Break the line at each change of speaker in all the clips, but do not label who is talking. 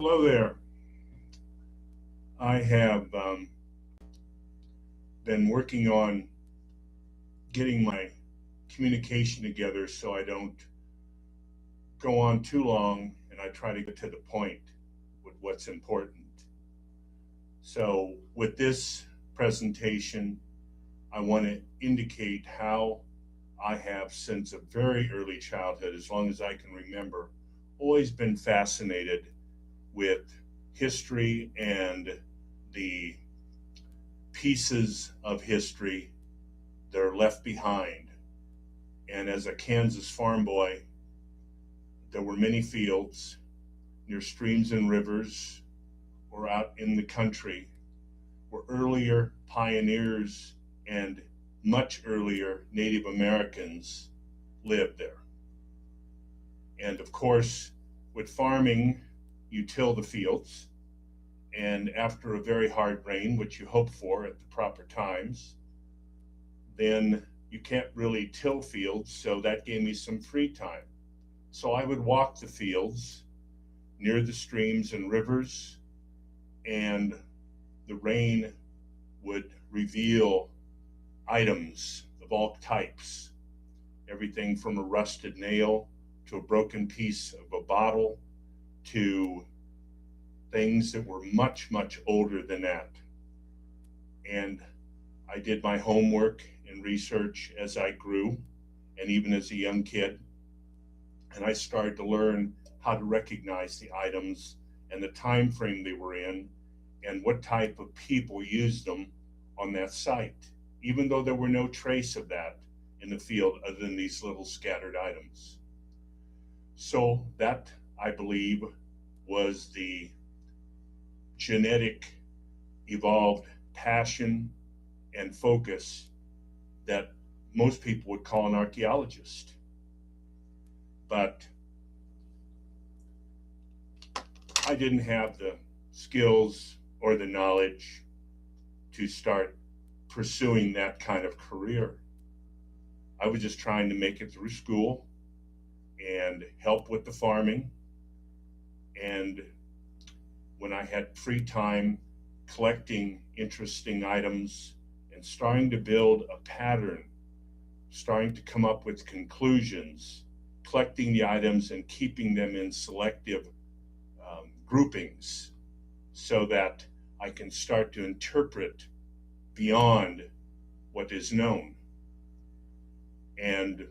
Hello there. I have been working on getting my communication together so I don't go on too long and I try to get to the point with what's important. So, with this presentation, I want to indicate how I have, since a very early childhood, as long as I can remember, always been fascinated with history and the pieces of history that are left behind. And as a Kansas farm boy, there were many fields near streams and rivers or out in the country where earlier pioneers and much earlier Native Americans lived there. And of course, with farming, you till the fields, and after a very hard rain, which you hope for at the proper times, then you can't really till fields, so that gave me some free time. So I would walk the fields near the streams and rivers, and the rain would reveal items of all types, everything from a rusted nail to a broken piece of a bottle to things that were much, much older than that. And I did my homework and research as I grew, and even as a young kid. And I started to learn how to recognize the items and the time frame they were in and what type of people used them on that site, even though there were no trace of that in the field other than these little scattered items. So that, I believe, was the genetic evolved passion and focus that most people would call an archaeologist. But I didn't have the skills or the knowledge to start pursuing that kind of career. I was just trying to make it through school and help with the farming. And when I had free time, collecting interesting items and starting to build a pattern, starting to come up with conclusions, collecting the items and keeping them in selective groupings so that I can start to interpret beyond what is known. And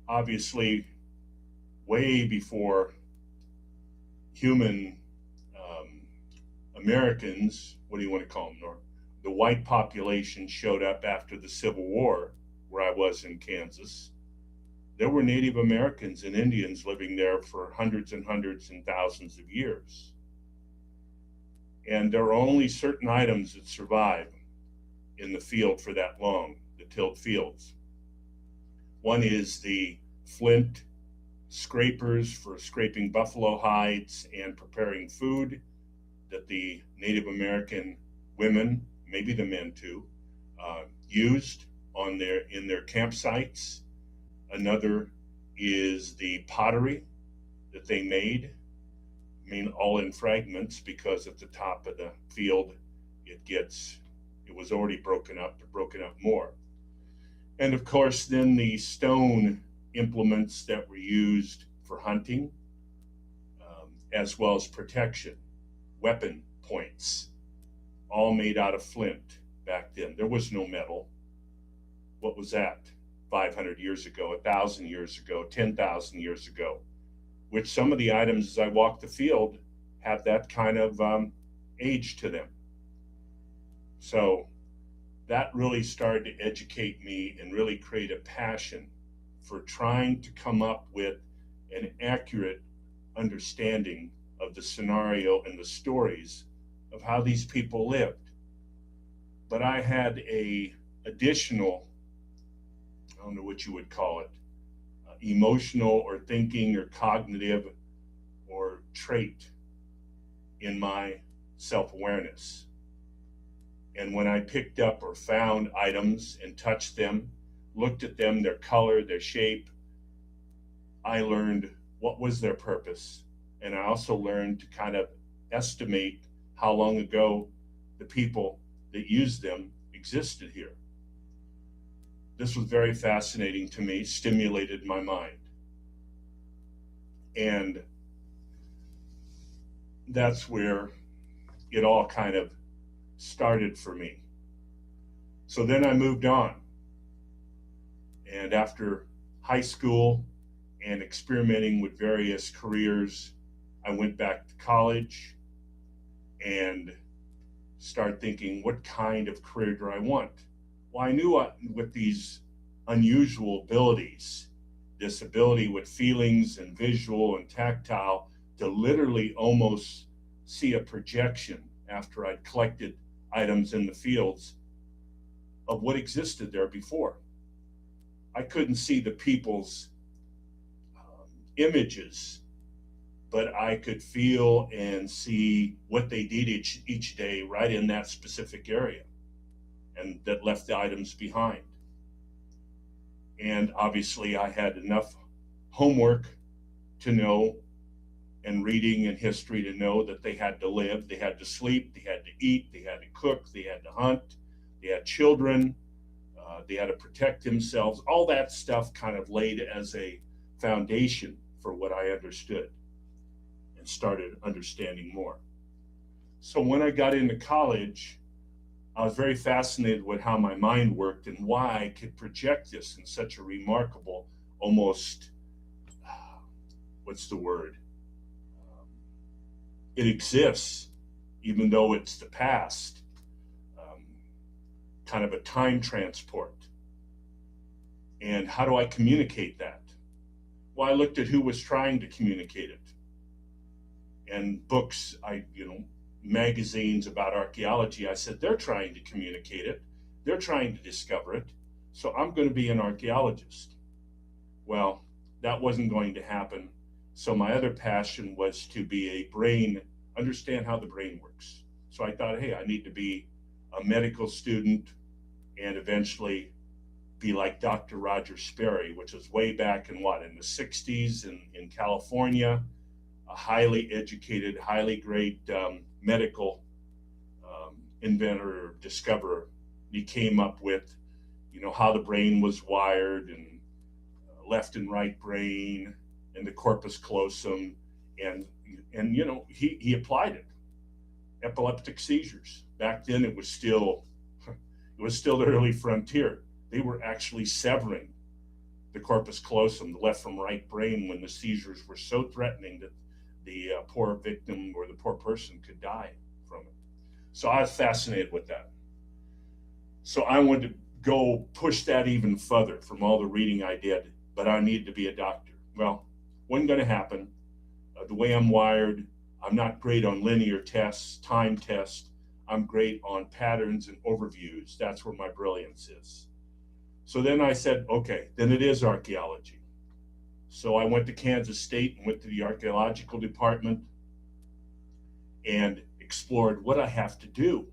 obviously, way before human Americans, what do you want to call them, Nor? The white population showed up after the Civil War, where I was in Kansas. There were Native Americans and Indians living there for hundreds and hundreds and thousands of years. And there are only certain items that survive in the field for that long, the tilled fields. One is the flint scrapers for scraping buffalo hides and preparing food that the Native American women, maybe the men too, used in their campsites. Another is the pottery that they made, all in fragments, because at the top of the field it was already broken up more. And of course, then the stone implements that were used for hunting, as well as protection, weapon points, all made out of flint back then. There was no metal. What was that? 500 years ago, 1,000 years ago, 10,000 years ago, which some of the items as I walk the field have that kind of age to them. So that really started to educate me and really create a passion for trying to come up with an accurate understanding of the scenario and the stories of how these people lived. But I had a additional, I don't know what you would call it, emotional or thinking or cognitive or trait in my self-awareness. And when I picked up or found items and touched them, looked at them, their color, their shape, I learned what was their purpose, And I also learned to kind of estimate how long ago the people that used them existed here. This was very fascinating to me, stimulated my mind. And that's where it all kind of started for me. So then I moved on. And after high school and experimenting with various careers, I went back to college and started thinking, what kind of career do I want? Well, I knew with these unusual abilities, this ability with feelings and visual and tactile to literally almost see a projection after I'd collected items in the fields of what existed there before. I couldn't see the people's images, but I could feel and see what they did each day right in that specific area, and that left the items behind. And obviously I had enough homework to know, and reading and history to know that they had to live, they had to sleep, they had to eat, they had to cook, they had to hunt, they had children, they had to protect themselves. All that stuff kind of laid as a foundation for what I understood and started understanding more. So when I got into college, I was very fascinated with how my mind worked and why I could project this in such a remarkable, almost, what's the word? It exists, even though it's the past, kind of a time transport. And how do I communicate that? Well, I looked at who was trying to communicate it. And books, magazines about archaeology, I said, they're trying to communicate it. They're trying to discover it. So I'm going to be an archaeologist. Well, that wasn't going to happen. So my other passion was to be understand how the brain works. So I thought, hey, I need to be a medical student and eventually be like Dr. Roger Sperry, which was way back in the 60s in California, a highly educated, highly great medical inventor or discoverer. He came up with, how the brain was wired, and left and right brain and the corpus callosum, and he applied it. Epileptic seizures. Back then it was still the early frontier. They were actually severing the corpus callosum, the left from right brain, when the seizures were so threatening that the poor victim or the poor person could die from it. So I was fascinated with that. So I wanted to go push that even further from all the reading I did, but I needed to be a doctor. Well, wasn't going to happen. The way I'm wired, I'm not great on linear tests, time tests. I'm great on patterns and overviews. That's where my brilliance is. So then I said, okay, then it is archaeology. So I went to Kansas State and went to the archaeological department and explored what I have to do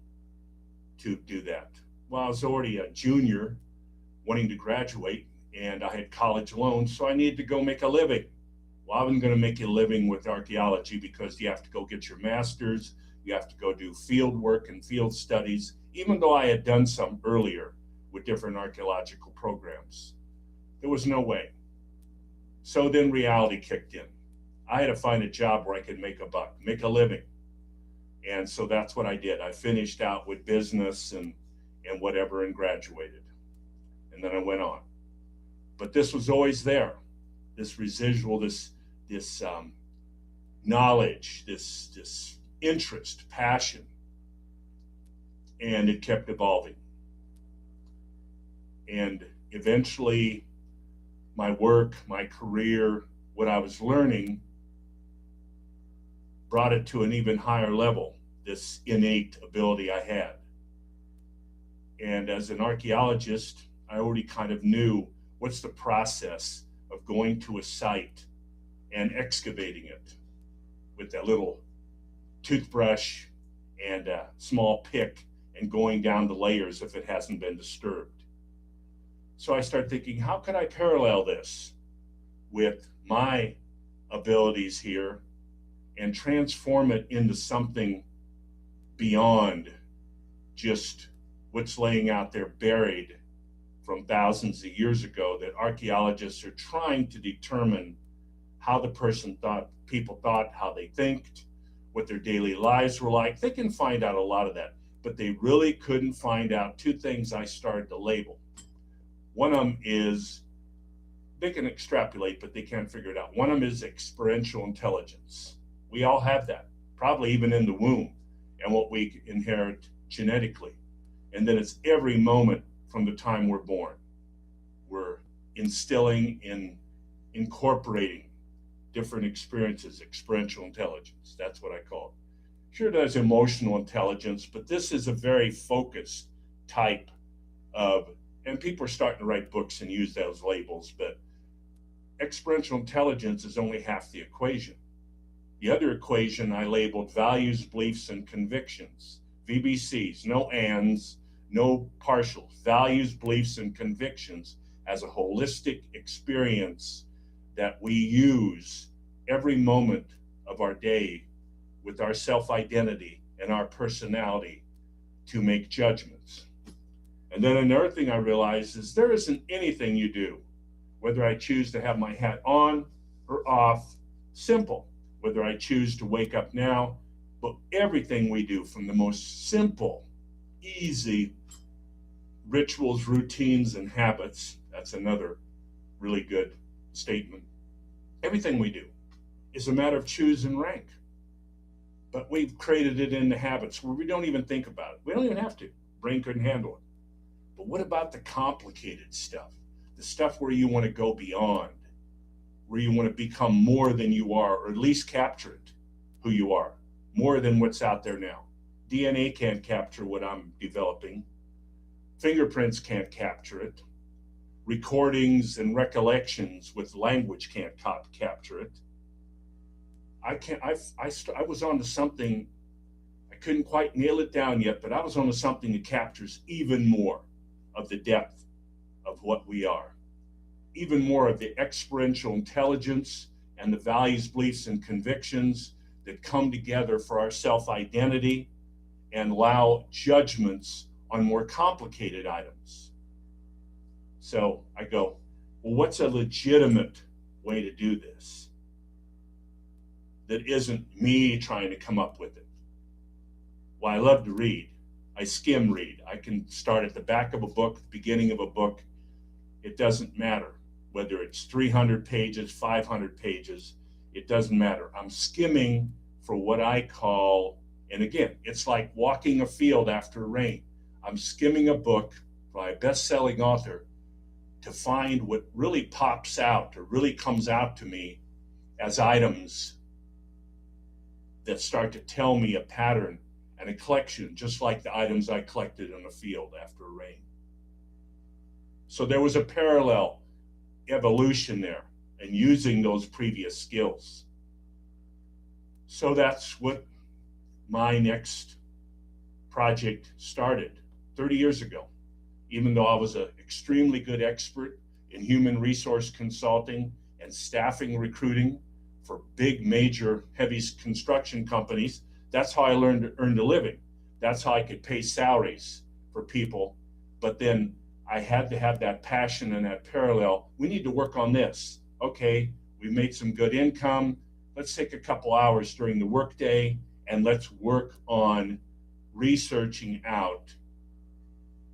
that. Well, I was already a junior wanting to graduate, and I had college loans, so I needed to go make a living. Well, I wasn't going to make a living with archaeology because you have to go get your master's, you have to go do field work and field studies, even though I had done some earlier with different archaeological programs. There was no way. So then reality kicked in. I had to find a job where I could make a buck, make a living. And so that's what I did. I finished out with business and whatever and graduated. And then I went on. But this was always there. This residual, this knowledge, this interest, passion. And it kept evolving. And eventually my work, my career, what I was learning brought it to an even higher level, this innate ability I had. And as an archaeologist, I already kind of knew what's the process of going to a site and excavating it with that little toothbrush and a small pick and going down the layers if it hasn't been disturbed. So I started thinking, how can I parallel this with my abilities here and transform it into something beyond just what's laying out there buried from thousands of years ago, that archaeologists are trying to determine how the person thought, people thought, how they think, what their daily lives were like. They can find out a lot of that, but they really couldn't find out two things I started to label. One of them is, they can extrapolate, but they can't figure it out. One of them is experiential intelligence. We all have that, probably even in the womb, and what we inherit genetically. And then it's every moment from the time we're born. We're instilling and incorporating different experiences, experiential intelligence. That's what I call it. Sure, there's emotional intelligence, but this is a very focused type of, and people are starting to write books and use those labels, but experiential intelligence is only half the equation. The other equation I labeled values, beliefs, and convictions. VBCs, no ands, no partials. Values, beliefs, and convictions as a holistic experience that we use every moment of our day with our self-identity and our personality to make judgments. And then another thing I realized is there isn't anything you do, whether I choose to have my hat on or off, simple. Whether I choose to wake up now, but everything we do, from the most simple, easy rituals, routines, and habits, that's another really good statement. Everything we do is a matter of choose and rank. But we've created it into habits where we don't even think about it. We don't even have to. Brain couldn't handle it. But what about the complicated stuff? The stuff where you want to go beyond, where you want to become more than you are, or at least capture it, who you are, more than what's out there now. DNA can't capture what I'm developing. Fingerprints can't capture it. Recordings and recollections with language can't capture it. I was onto something, I couldn't quite nail it down yet, but I was onto something that captures even more of the depth of what we are, even more of the experiential intelligence and the values, beliefs, and convictions that come together for our self-identity and allow judgments on more complicated items. So I go, well, what's a legitimate way to do this that isn't me trying to come up with it? Well, I love to read. I skim read. I can start at the back of a book, the beginning of a book. It doesn't matter whether it's 300 pages, 500 pages. It doesn't matter. I'm skimming for what I call, and again, it's like walking a field after rain. I'm skimming a book by a best-selling author to find what really pops out or really comes out to me as items that start to tell me a pattern and a collection, just like the items I collected in a field after rain. So there was a parallel evolution there and using those previous skills. So that's what my next project started 30 years ago. Even though I was an extremely good expert in human resource consulting and staffing recruiting for big, major, heavy construction companies, that's how I learned to earn a living. That's how I could pay salaries for people. But then I had to have that passion and that parallel. We need to work on this. Okay, we've made some good income. Let's take a couple hours during the workday and let's work on researching out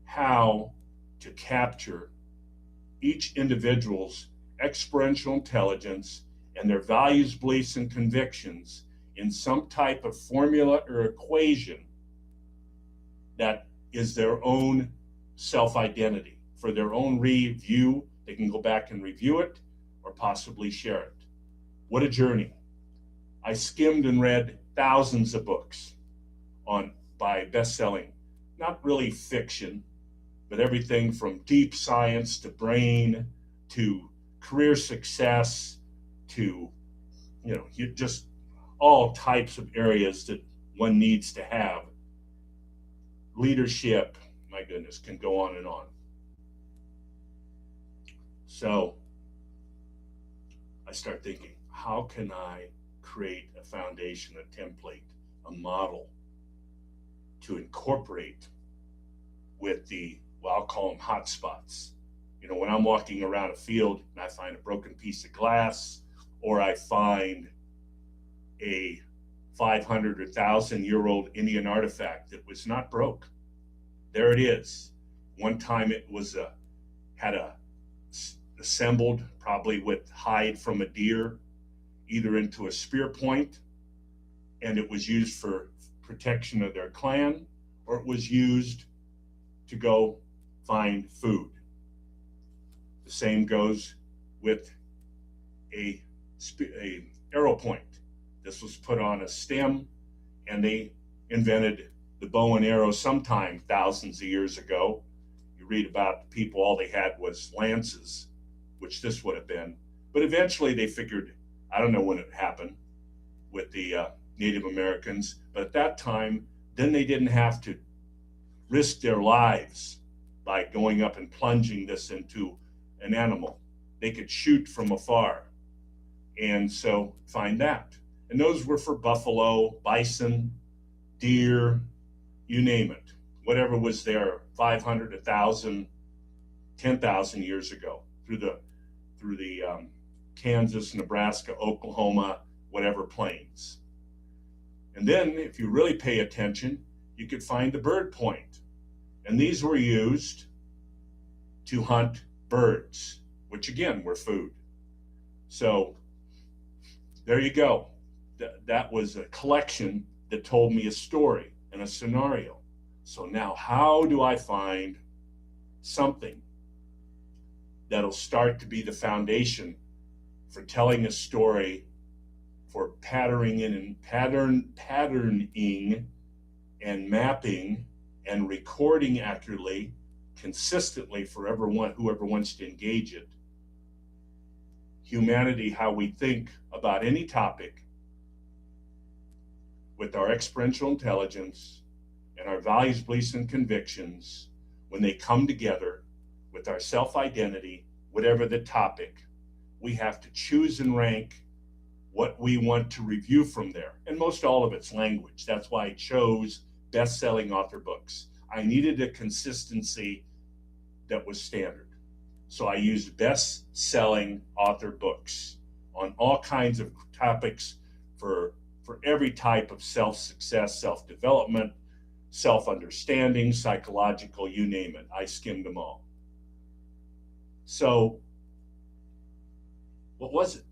how to capture each individual's experiential intelligence and their values, beliefs, and convictions in some type of formula or equation that is their own self-identity. For their own review, they can go back and review it or possibly share it. What a journey. I skimmed and read thousands of books by best-selling, not really fiction, but everything from deep science to brain to career success to, just all types of areas that one needs to have. Leadership, my goodness, can go on and on. So I start thinking, how can I create a foundation, a template, a model to incorporate with the, well, I'll call them hot spots. You know, when I'm walking around a field and I find a broken piece of glass, or I find a 500 or 1,000-year-old Indian artifact that was not broke. There it is. One time it was assembled probably with hide from a deer, either into a spear point, and it was used for protection of their clan, or it was used to go find food. The same goes with a arrow point. This was put on a stem, and they invented the bow and arrow sometime thousands of years ago. You read about the people, all they had was lances, which this would have been. But eventually they figured, I don't know when it happened with the Native Americans, but at that time, then they didn't have to risk their lives by going up and plunging this into an animal. They could shoot from afar. And so find that. And those were for buffalo, bison, deer, you name it. Whatever was there 500, 1,000, 10,000 years ago through the Kansas, Nebraska, Oklahoma, whatever plains. And then if you really pay attention, you could find the bird point. And these were used to hunt birds, which again were food. So there you go. That was a collection that told me a story and a scenario. So now how do I find something that'll start to be the foundation for telling a story, for patterning and mapping and recording accurately, consistently for whoever wants to engage it. Humanity, how we think about any topic, with our experiential intelligence and our values, beliefs, and convictions, when they come together with our self-identity, whatever the topic, we have to choose and rank what we want to review from there. And most all of it's language. That's why I chose best-selling author books. I needed a consistency that was standard. So I used best-selling author books on all kinds of topics for every type of self-success, self-development, self-understanding, psychological, you name it. I skimmed them all. So what was it?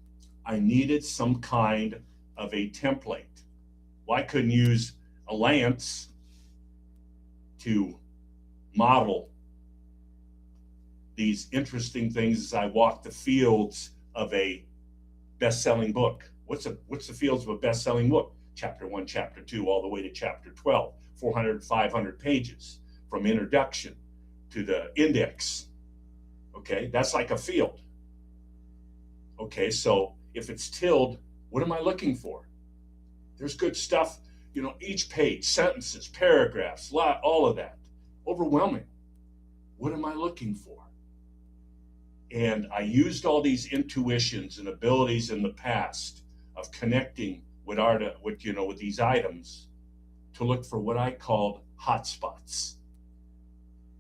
I needed some kind of a template. Well, I couldn't use a lance to model these interesting things as I walked the fields of a best-selling book. What's the fields of a best-selling book? Chapter 1, Chapter 2, all the way to Chapter 12, 400, 500 pages from introduction to the index. Okay, that's like a field. Okay, so if it's tilled, what am I looking for? There's good stuff, you know, each page, sentences, paragraphs, all of that. Overwhelming. What am I looking for? And I used all these intuitions and abilities in the past of connecting with with these items to look for what I called hotspots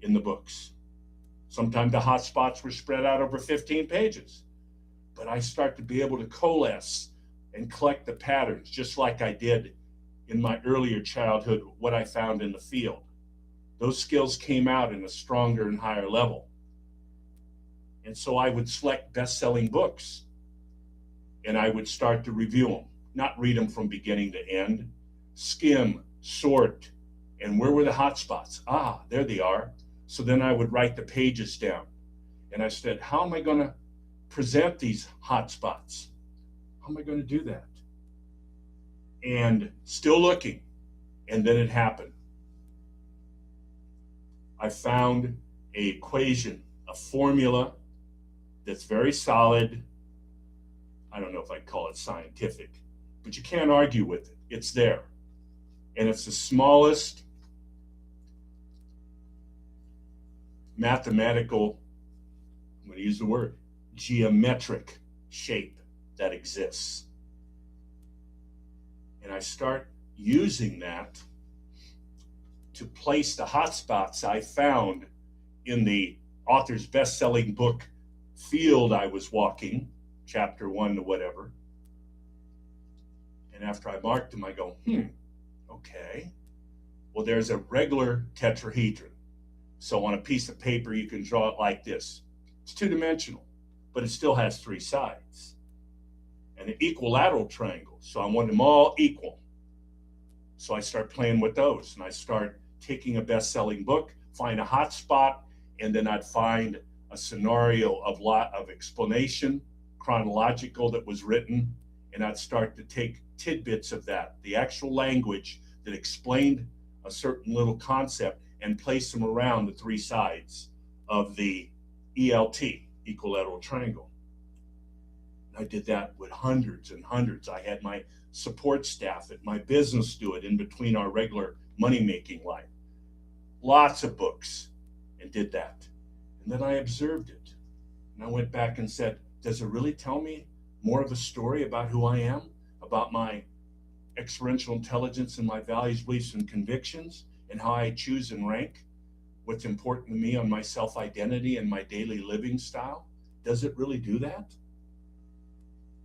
in the books. Sometimes the hotspots were spread out over 15 pages, but I start to be able to coalesce and collect the patterns, just like I did in my earlier childhood, what I found in the field. Those skills came out in a stronger and higher level. And so I would select best-selling books and I would start to review them, not read them from beginning to end, skim, sort, and where were the hot spots? Ah, there they are. So then I would write the pages down. And I said, how am I going to present these hot spots? How am I going to do that? And still looking. And then it happened. I found an equation, a formula that's very solid. I don't know if I'd call it scientific, but you can't argue with it. It's there. And it's the smallest mathematical, I'm going to use the word, geometric shape that exists. And I start using that to place the hotspots I found in the author's best-selling book field I was walking, chapter 1 to whatever. And after I marked them, I go, okay. Well, there's a regular tetrahedron. So on a piece of paper, you can draw it like this. It's two-dimensional, but it still has three sides. And an equilateral triangle. So I want them all equal. So I start playing with those, and I start taking a best-selling book, find a hot spot, and then I'd find a scenario of explanation, chronological, that was written, and I'd start to take tidbits of that, the actual language that explained a certain little concept, and place them around the three sides of the ELT, equilateral triangle. I did that with hundreds and hundreds. I had my support staff at my business do it in between our regular money-making life. Lots of books, and did that. And then I observed it. And I went back and said, does it really tell me more of a story about who I am, about my experiential intelligence and my values, beliefs, and convictions, and how I choose and rank what's important to me on my self-identity and my daily living style? Does it really do that?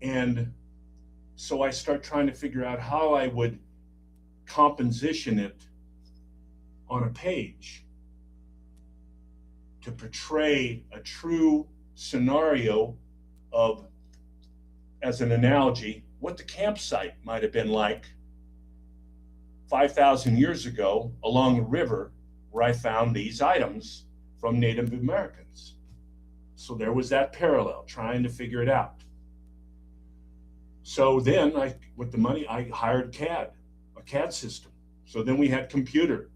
And so I start trying to figure out how I would composition it on a page to portray a true scenario of, as an analogy, what the campsite might have been like 5,000 years ago along a river where I found these items from Native Americans. So there was that parallel, trying to figure it out. So then with the money, I hired a CAD system. So then we had computer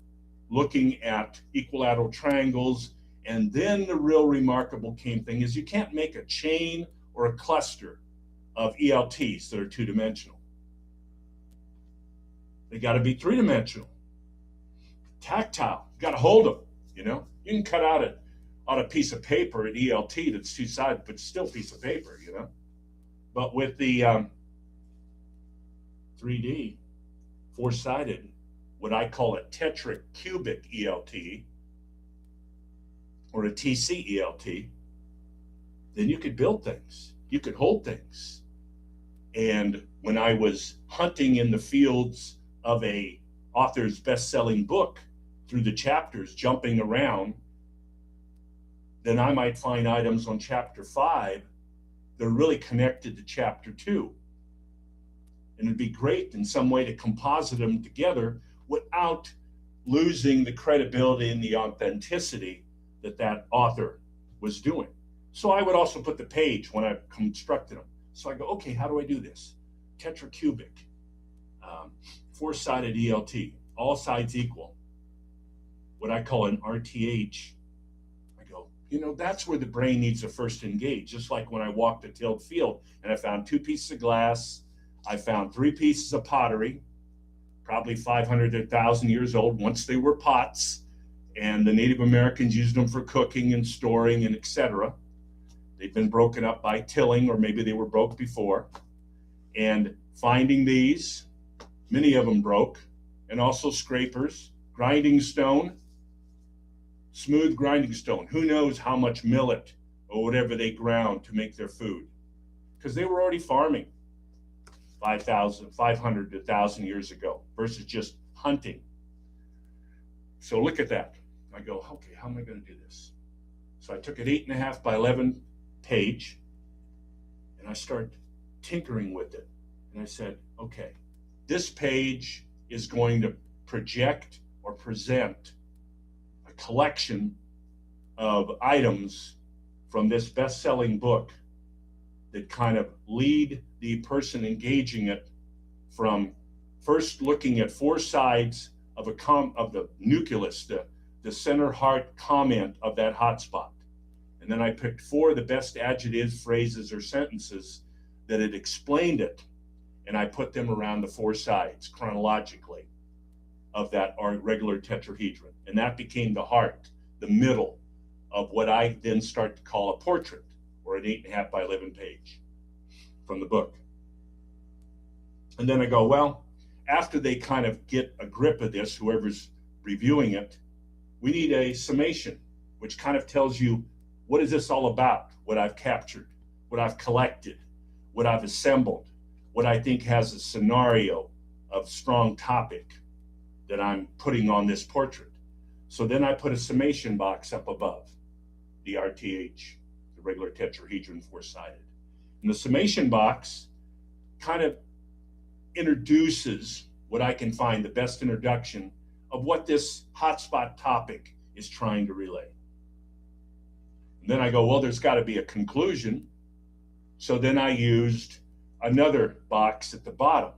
looking at equilateral triangles. And then the real remarkable thing is you can't make a chain or a cluster of ELTs that are two-dimensional. They got to be three-dimensional, tactile. You got to hold them. You can cut out a piece of paper, an ELT that's two-sided, but still a piece of paper. But with the 3D, four-sided, what I call a tetracubic ELT, or a TC ELT, then you could build things. You could hold things. And when I was hunting in the fields of a author's best-selling book through the chapters, jumping around, then I might find items on chapter 5 that are really connected to chapter 2. And it'd be great in some way to composite them together without losing the credibility and the authenticity that author was doing. So I would also put the page when I constructed them. So I go, okay, how do I do this? Tetracubic, four-sided ELT, all sides equal. What I call an RTH. I go, that's where the brain needs to first engage. Just like when I walked a tilled field and I found 2 pieces of glass, I found 3 pieces of pottery, probably 500 to 1,000 years old once they were pots. And the Native Americans used them for cooking and storing and etc. They've been broken up by tilling, or maybe they were broke before. And finding these, many of them broke, and also scrapers, grinding stone, smooth grinding stone. Who knows how much millet or whatever they ground to make their food? Because they were already farming 500 to 1,000 years ago versus just hunting. So look at that. I go, okay, how am I going to do this? So I took an 8.5 by 11 page and I started tinkering with it. And I said, okay, this page is going to project or present a collection of items from this best-selling book that kind of lead the person engaging it from first looking at 4 sides of the nucleus, the center heart comment of that hotspot. And then I picked 4 of the best adjectives, phrases, or sentences that had explained it. And I put them around the 4 sides chronologically of that regular tetrahedron. And that became the heart, the middle of what I then start to call a portrait, or an 8.5 by 11 page from the book. And then I go, well, after they kind of get a grip of this, whoever's reviewing it, we need a summation, which kind of tells you, what is this all about? What I've captured, what I've collected, what I've assembled, what I think has a scenario of strong topic that I'm putting on this portrait. So then I put a summation box up above the RTH, the regular tetrahedron four-sided. And the summation box kind of introduces what I can find the best introduction of what this hotspot topic is trying to relay. And then I go, well, there's got to be a conclusion. So then I used another box at the bottom.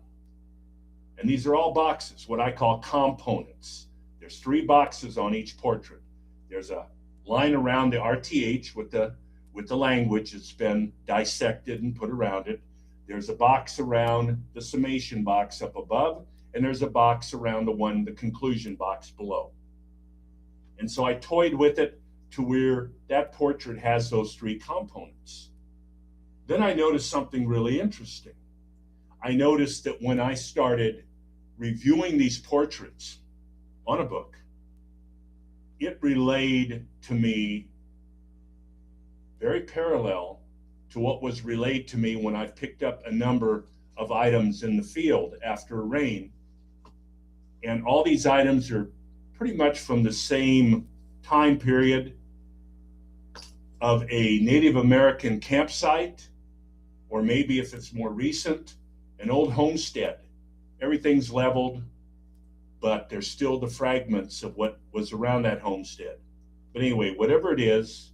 And these are all boxes, what I call components. There's 3 boxes on each portrait. There's a line around the RTH with the language that's been dissected and put around it. There's a box around the summation box up above, and there's a box around the conclusion box below. And so I toyed with it to where that portrait has those 3 components. Then I noticed something really interesting. I noticed that when I started reviewing these portraits on a book, it relayed to me very parallel to what was relayed to me when I picked up a number of items in the field after rain. And all these items are pretty much from the same time period of a Native American campsite, or maybe if it's more recent, an old homestead. Everything's leveled, but there's still the fragments of what was around that homestead. But anyway, whatever it is,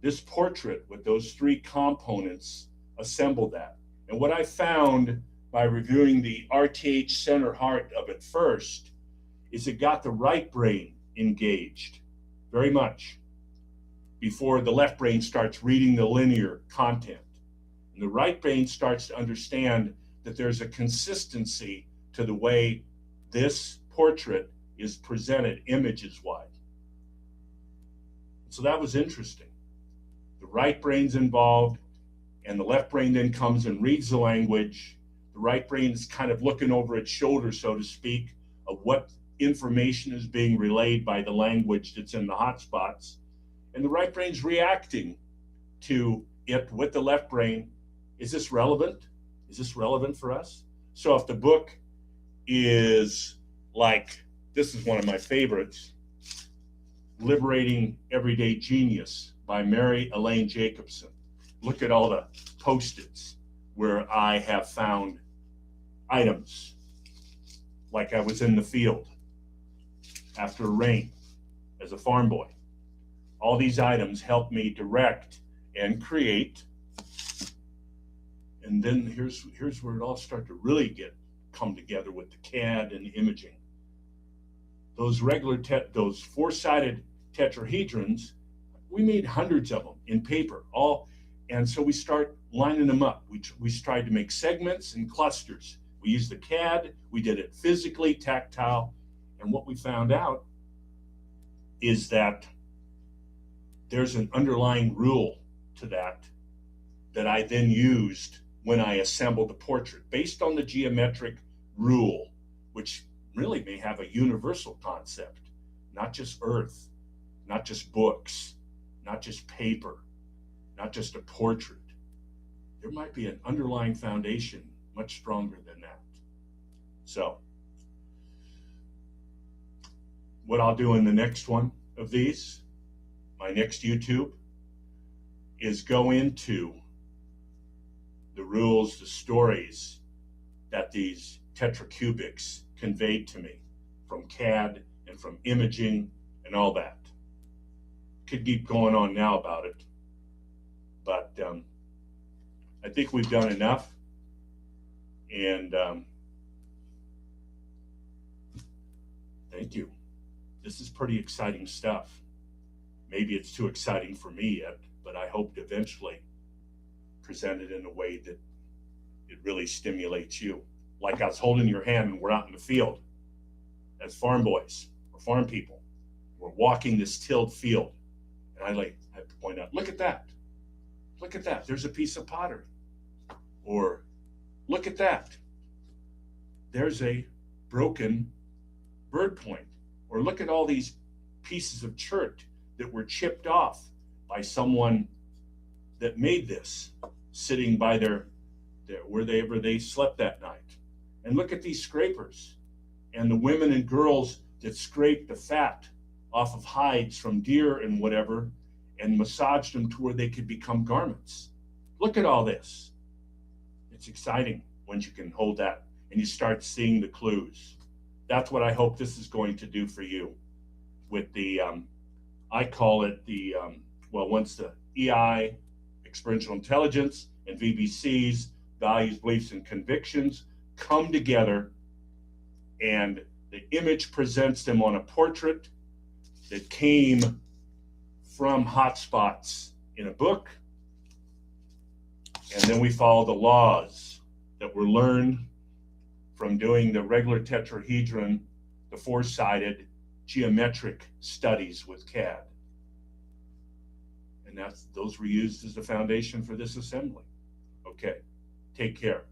this portrait with those 3 components assembled that. And what I found by reviewing the RTH center heart of it first is it got the right brain engaged very much before the left brain starts reading the linear content. And the right brain starts to understand that there's a consistency to the way this portrait is presented images-wise. So that was interesting. The right brain's involved, and the left brain then comes and reads the language. The right brain is kind of looking over its shoulder, so to speak, of what information is being relayed by the language that's in the hotspots. And the right brain's reacting to it with the left brain. Is this relevant? Is this relevant for us? So if the book is like, this is one of my favorites, Liberating Everyday Genius by Mary Elaine Jacobson. Look at all the Post-its where I have found items like I was in the field after rain as a farm boy. All these items help me direct and create. And then here's where it all started to really come together with the CAD and the imaging. Those those 4-sided tetrahedrons, we made hundreds of them in paper, and so we start lining them up. We tried to make segments and clusters. We used the CAD, we did it physically, tactile, and what we found out is that there's an underlying rule to that I then used when I assembled the portrait based on the geometric rule, which really may have a universal concept, not just earth, not just books, not just paper, not just a portrait. There might be an underlying foundation much stronger than that. So what I'll do in the next one of these, my next YouTube, is go into the rules, the stories that these tetracubics conveyed to me from CAD and from imaging and all that. Could keep going on now about it, but I think we've done enough. And thank you. This is pretty exciting stuff. Maybe it's too exciting for me yet, but I hope to eventually present it in a way that it really stimulates you. Like I was holding your hand and we're out in the field as farm boys or farm people. We're walking this tilled field. And I have to point out, look at that. Look at that. There's a piece of pottery. Or look at that. there's a broken bird point. Or look at all these pieces of chert that were chipped off by someone that made this, sitting by their wherever they slept that night. And look at these scrapers and the women and girls that scraped the fat off of hides from deer and whatever and massaged them to where they could become garments. Look at all this. It's exciting once you can hold that and you start seeing the clues. That's what I hope this is going to do for you with the, I call it the, once the EI, experiential intelligence, and VBCs, values, beliefs, and convictions, come together, and the image presents them on a portrait that came from hotspots in a book. And then we follow the laws that were learned from doing the regular tetrahedron, the four-sided geometric studies with CAD. And those were used as the foundation for this assembly. Okay, take care.